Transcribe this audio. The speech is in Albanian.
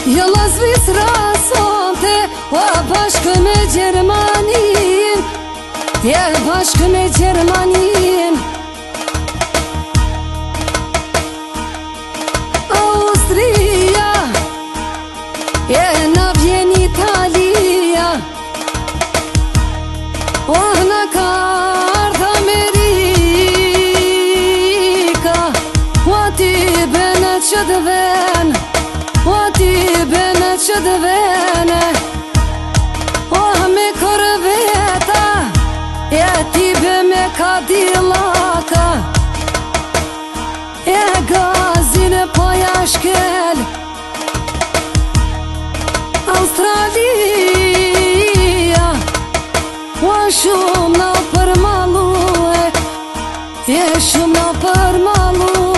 Jalla Zvicra sonte, o bashkë me Gjermanin, je bashkë me Gjermanin. Austria, je na vjen Italia, na ka ardh Amerika, o ti bene që dëven, o ti bene që dëvene, o me korveta, e ti be me Kadillaka, e gazin po jashkel. Australia, o shumë na përmalu, e shumë na përmalu.